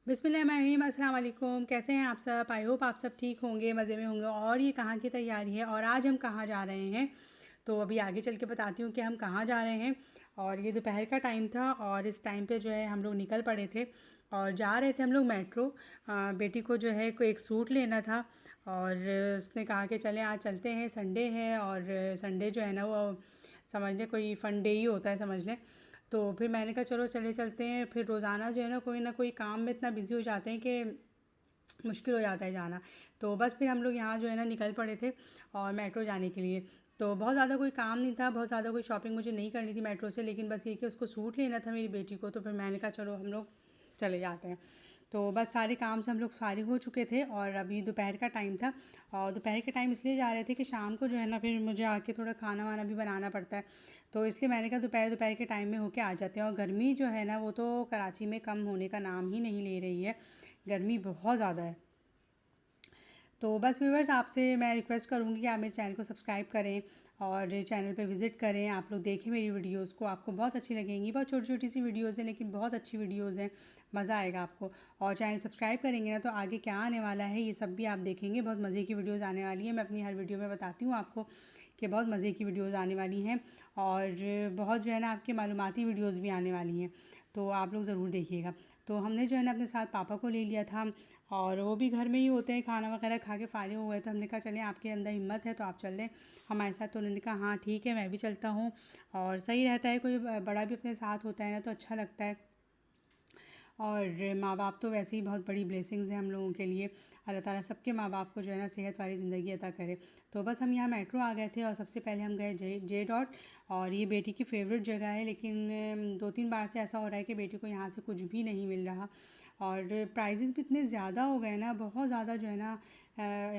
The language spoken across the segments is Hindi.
बिस्मिल्लाहिर्रहमानिर्रहीम, अस्सलाम वालेकुम। कैसे हैं आप सब? आई होप आप सब ठीक होंगे, मज़े में होंगे। और ये कहाँ की तैयारी है और आज हम कहाँ जा रहे हैं, तो अभी आगे चल के बताती हूँ कि हम कहाँ जा रहे हैं। और ये दोपहर का टाइम था और इस टाइम पे जो है हम लोग निकल पड़े थे और जा रहे थे हम लोग मेट्रो। बेटी को जो है कोई एक सूट लेना था और उसने कहा कि चलें आज चलते हैं, संडे है। और संडे जो है ना वो समझ लें कोई फ़न डे ही होता है, समझ लें। तो फिर मैंने कहा चलो चले चलते हैं। फिर रोज़ाना जो है ना कोई काम में इतना बिज़ी हो जाते हैं कि मुश्किल हो जाता है जाना। तो बस फिर हम लोग यहाँ जो है ना निकल पड़े थे और मेट्रो जाने के लिए। तो बहुत ज़्यादा कोई काम नहीं था, बहुत ज़्यादा कोई शॉपिंग मुझे नहीं करनी थी मेट्रो से, लेकिन बस ये कि उसको सूट लेना था मेरी बेटी को। तो फिर मैंने कहा चलो हम लोग चले जाते हैं। तो बस सारे काम से हम लोग फारिग हो चुके थे और अभी दोपहर का टाइम था। और दोपहर के टाइम इसलिए जा रहे थे कि शाम को जो है ना फिर मुझे आके थोड़ा खाना वाना भी बनाना पड़ता है। तो इसलिए मैंने कहा दोपहर दोपहर के टाइम में होके आ जाते हैं। और गर्मी जो है ना वो तो कराची में कम होने का नाम ही नहीं ले रही है, गर्मी बहुत ज़्यादा है। तो बस व्यूवर्स, आपसे मैं रिक्वेस्ट करूँगी कि आप मेरे चैनल को सब्सक्राइब करें और चैनल पे विज़िट करें। आप लोग देखें मेरी वीडियोस को, आपको बहुत अच्छी लगेंगी। बहुत छोटी छोटी सी वीडियोस हैं लेकिन बहुत अच्छी वीडियोस हैं, मज़ा आएगा आपको। और चैनल सब्सक्राइब करेंगे ना तो आगे क्या आने वाला है ये सब भी आप देखेंगे। बहुत मज़े की वीडियोज़ आने वाली है। मैं अपनी हर वीडियो में बताती हूँ आपको कि बहुत मज़े की वीडियोज़ आने वाली हैं और बहुत जो है ना आपकी मालूमाती वीडियोज़ भी आने वाली हैं। तो आप लोग ज़रूर देखिएगा। तो हमने जो है ना अपने साथ पापा को ले लिया था और वो भी घर में ही होते हैं, खाना वगैरह खा के फारिग हो गए। तो हमने कहा चलें आपके अंदर हिम्मत है तो आप चल दें हमारे साथ। तो उन्होंने कहा हाँ ठीक है, मैं भी चलता हूँ। और सही रहता है, कोई बड़ा भी अपने साथ होता है ना तो अच्छा लगता है। और माँ बाप तो वैसे ही बहुत बड़ी ब्लेसिंग्स हैं हम लोगों के लिए। अल्लाह ताला सबके माँ बाप को जो है ना सेहत वाली ज़िंदगी अता करे। तो बस हम यहाँ मेट्रो आ गए थे और सबसे पहले हम गए जे जे डॉट। और ये बेटी की फ़ेवरेट जगह है, लेकिन 2-3 बार से ऐसा हो रहा है कि बेटी को यहाँ से कुछ भी नहीं मिल रहा। और प्राइजेज़ भी इतने ज़्यादा हो गए ना, बहुत ज़्यादा जो है ना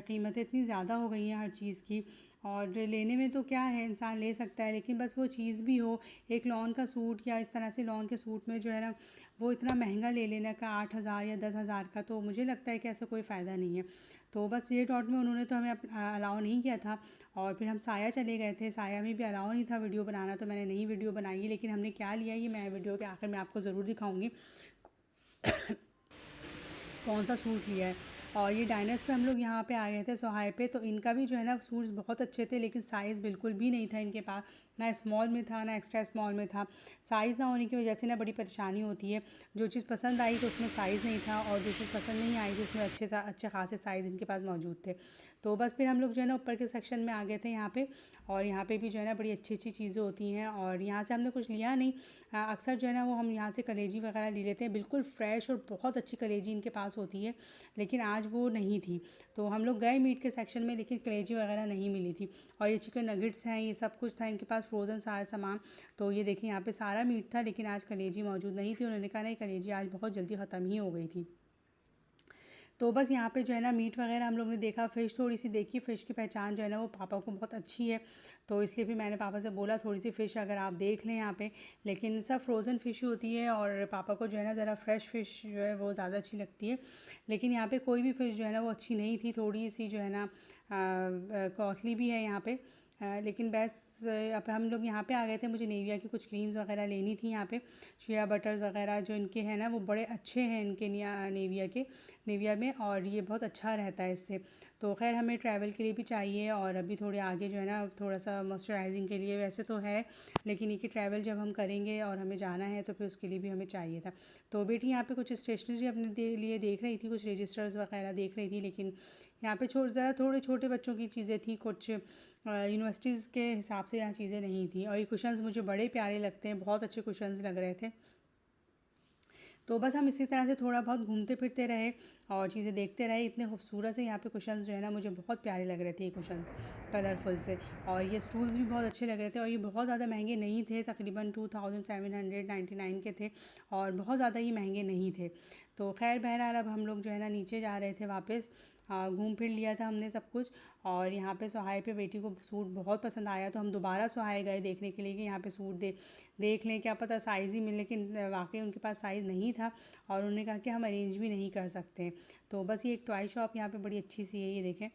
कीमतें इतनी ज़्यादा हो गई हैं हर चीज़ की। और लेने में तो क्या है, इंसान ले सकता है, लेकिन बस वो चीज़ भी हो। एक लॉन का सूट या इस तरह से लॉन के सूट में जो है ना वो इतना महंगा ले लेने का 8,000 या 10,000 का, तो मुझे लगता है कि ऐसा कोई फ़ायदा नहीं है। तो बस ये डॉट में उन्होंने तो हमें अलाउ नहीं किया था। और फिर हम साया चले गए थे, साया में भी अलाउ नहीं था वीडियो बनाना, तो मैंने नहीं वीडियो बनाई। लेकिन हमने क्या लिया ये मैं वीडियो के आखिर में आपको ज़रूर दिखाऊंगी कौन सा सूट लिया है। और ये डाइनर्स पे हम लोग यहाँ पे आ गए थे सोहाय पे। तो इनका भी जो है ना सूट्स बहुत अच्छे थे, लेकिन साइज़ बिल्कुल भी नहीं था इनके पास। ना स्मॉल में था ना एक्स्ट्रा स्मॉल में था। साइज़ ना होने की वजह से ना बड़ी परेशानी होती है। जो चीज़ पसंद आई तो उसमें साइज़ नहीं था और जो चीज़ पसंद नहीं आई तो उसमें अच्छे खासे साइज़ इनके पास मौजूद थे। तो बस फिर हम लोग जो है ना ऊपर के सेक्शन में आ गए थे यहाँ पे। और यहाँ पे भी जो है ना बड़ी अच्छी अच्छी चीज़ें होती हैं और यहाँ से हमने कुछ लिया नहीं। अक्सर जो है ना वो हम यहाँ से कलेजी वगैरह ले लेते हैं, बिल्कुल फ्रेश और बहुत अच्छी कलेजी इनके पास होती है, लेकिन आज वो नहीं थी। तो हम लोग गए मीट के सेक्शन में, लेकिन कलेजी वगैरह नहीं मिली थी। और ये चिकन नगेट्स हैं, ये सब कुछ था इनके पास, फ्रोज़न सारा सामान। तो ये देखिए यहाँ पे सारा मीट था, लेकिन आज कलेजी मौजूद नहीं थी। उन्होंने कहा नहीं, कलेजी आज बहुत जल्दी ख़त्म ही हो गई थी। तो बस यहाँ पे जो है ना मीट वगैरह हम लोग ने देखा, फ़िश थोड़ी सी देखी। फ़िश की पहचान जो है ना वो पापा को बहुत अच्छी है, तो इसलिए भी मैंने पापा से बोला थोड़ी सी फ़िश अगर आप देख लें यहाँ पे। लेकिन सब फ्रोज़न फ़िश होती है और पापा को जो है ना ज़रा फ्रेश फ़िश जो है वो ज़्यादा अच्छी लगती है। लेकिन यहाँ पे कोई भी फ़िश जो है ना वो अच्छी नहीं थी, थोड़ी सी जो है ना कॉस्टली भी है यहाँ पे। लेकिन बस अब हम लोग यहाँ पे आ गए थे। मुझे नेविया की कुछ क्रीम्स वगैरह लेनी थी यहाँ पे। शिया बटर्स वगैरह जो इनके हैं ना वो बड़े अच्छे हैं इनके नेविया में, और ये बहुत अच्छा रहता है इससे। तो खैर हमें ट्रैवल के लिए भी चाहिए और अभी थोड़े आगे जो है ना थोड़ा सा मॉइस्चराइजिंग के लिए वैसे तो है, लेकिन ये कि ट्रैवल जब हम करेंगे और हमें जाना है तो फिर उसके लिए भी हमें चाहिए था। तो बेटी यहाँ पे कुछ स्टेशनरी अपने लिए देख रही थी, कुछ रजिस्टर्स वगैरह देख रही थी। लेकिन यहाँ पे ज़रा थोड़े छोटे बच्चों की चीज़ें थी, कुछ यूनिवर्सिटीज़ के हिसाब से यहाँ चीज़ें नहीं थी। और ये कुशन्स मुझे बड़े प्यारे लगते हैं, बहुत अच्छे कुशन्स लग रहे थे। तो बस हम इसी तरह से थोड़ा बहुत घूमते फिरते रहे और चीज़ें देखते रहे। इतने खूबसूरत से यहाँ पे कुशन्स जो है ना मुझे बहुत प्यारे लग रहे थे, ये कुशन्स कलरफुल से। और ये स्टूल्स भी बहुत अच्छे लग रहे थे और ये बहुत ज़्यादा महंगे नहीं थे, तकरीबन 2799 के थे और बहुत ज़्यादा ये महंगे नहीं थे। तो खैर बहरहाल अब हम लोग जो है ना नीचे जा रहे थे वापस। घूम फिर लिया था हमने सब कुछ। और यहाँ पे सोहाय पे बेटी को सूट बहुत पसंद आया, तो हम दोबारा सोहाय गए देखने के लिए कि यहाँ पे सूट देख लें, क्या पता साइज़ ही मिले। लेकिन वाकई उनके पास साइज़ नहीं था और उन्होंने कहा कि हम अरेंज भी नहीं कर सकते। तो बस ये एक टॉय शॉप यहाँ पे बड़ी अच्छी सी है, ये देखें।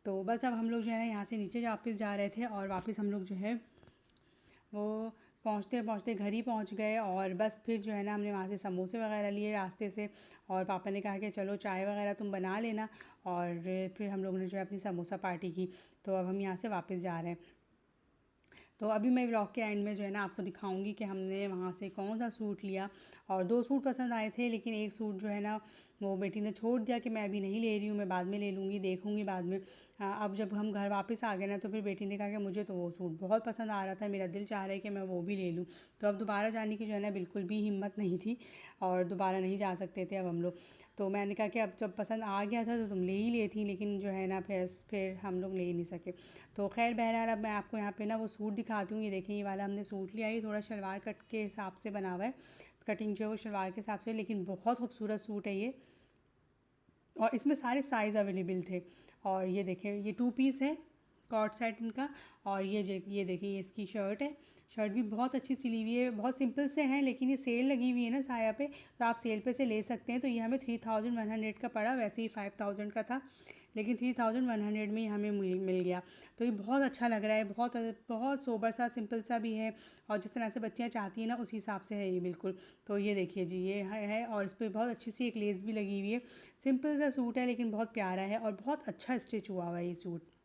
तो बस अब हम लोग जो है ना यहाँ से नीचे वापस जा रहे थे और वापस हम लोग जो है वो पहुँचते पहुँचते घर ही पहुँच गए और बस फिर जो है ना हमने वहाँ से समोसे वगैरह लिए रास्ते से। और पापा ने कहा कि चलो चाय वगैरह तुम बना लेना। और फिर हम लोगों ने जो है अपनी समोसा पार्टी की। तो अब हम यहाँ से वापस जा रहे हैं। तो अभी मैं व्लॉग के एंड में जो है ना आपको दिखाऊंगी कि हमने वहाँ से कौन सा सूट लिया। और 2 सूट पसंद आए थे, लेकिन एक सूट जो है ना वो बेटी ने छोड़ दिया कि मैं अभी नहीं ले रही हूँ, मैं बाद में ले लूँगी, देखूँगी बाद में। अब जब हम घर वापस आ गए ना तो फिर बेटी ने कहा कि मुझे तो वो सूट बहुत पसंद आ रहा था, मेरा दिल चाह रहा है कि मैं वो भी ले लूँ। तो अब दोबारा जाने की जो है ना बिल्कुल भी हिम्मत नहीं थी और दोबारा नहीं जा सकते थे अब हम लोग। तो मैंने कहा कि अब जब पसंद आ गया था तो तुम ले ही लेती, लेकिन जो है ना फिर हम लोग ले ही नहीं सके। तो खैर बहरहाल अब मैं आपको यहाँ पे ना वो सूट दिखाती हूँ। ये देखें, ये वाला हमने सूट लिया, ये थोड़ा शलवार कट के हिसाब से बना हुआ है, कटिंग जो है वो शलवार के हिसाब से, लेकिन बहुत खूबसूरत सूट है ये। और इसमें सारे साइज़ अवेलेबल थे। और ये देखें, ये 2 पीस है, कॉट सेट इनका। और ये देखिए, ये इसकी शर्ट है। शर्ट भी बहुत अच्छी सिली हुई है, बहुत सिंपल से हैं, लेकिन ये सेल लगी हुई है ना साया पे, तो आप सेल पे से ले सकते हैं। तो ये हमें 3100 का पड़ा, वैसे ही 5000 का था, लेकिन 3100 में ही हमें मिल गया। तो ये बहुत अच्छा लग रहा है, बहुत बहुत सोबर सा, सिंपल सा भी है। और जिस तरह से बच्चियाँ चाहती हैं ना उस हिसाब से है ये बिल्कुल। तो ये देखिए जी, ये है और इस पर बहुत अच्छी सी एक लेस भी लगी हुई है। सिंपल सा सूट है लेकिन बहुत प्यारा है और बहुत अच्छा स्टिच हुआ हुआ है ये सूट।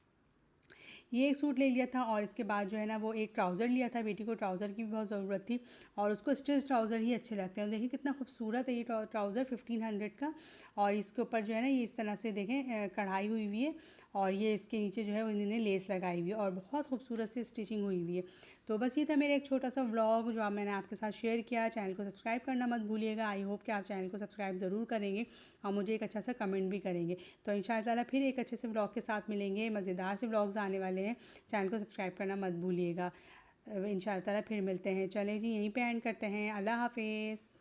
ये एक सूट ले लिया था और इसके बाद जो है ना वो एक ट्राउज़र लिया था, बेटी को ट्राउज़र की भी बहुत ज़रूरत थी और उसको स्टिच ट्राउज़र ही अच्छे लगते हैं। देखिए कितना खूबसूरत है ये ट्राउज़र 1500 का। और इसके ऊपर जो है ना ये इस तरह से देखें कढ़ाई हुई हुई है और ये इसके नीचे जो है उन्होंने लेस लगाई हुई है और बहुत खूबसूरत सी स्टिचिंग हुई हुई है। तो बस ये था मेरा एक छोटा सा व्लॉग जो मैंने आपके साथ शेयर किया। चैनल को सब्सक्राइब करना मत भूलिएगा। आई होप कि आप चैनल को सब्सक्राइब ज़रूर करेंगे और मुझे एक अच्छा सा कमेंट भी करेंगे। तो इंशाअल्लाह फिर एक अच्छे से व्लॉग के साथ मिलेंगे, मज़ेदार से व्लॉग्स आने वाले हैं। चैनल को सब्सक्राइब करना मत भूलिएगा। इंशाअल्लाह फिर मिलते हैं। चलें जी, यहीं पे एंड करते हैं। अल्लाह हाफ़िज़।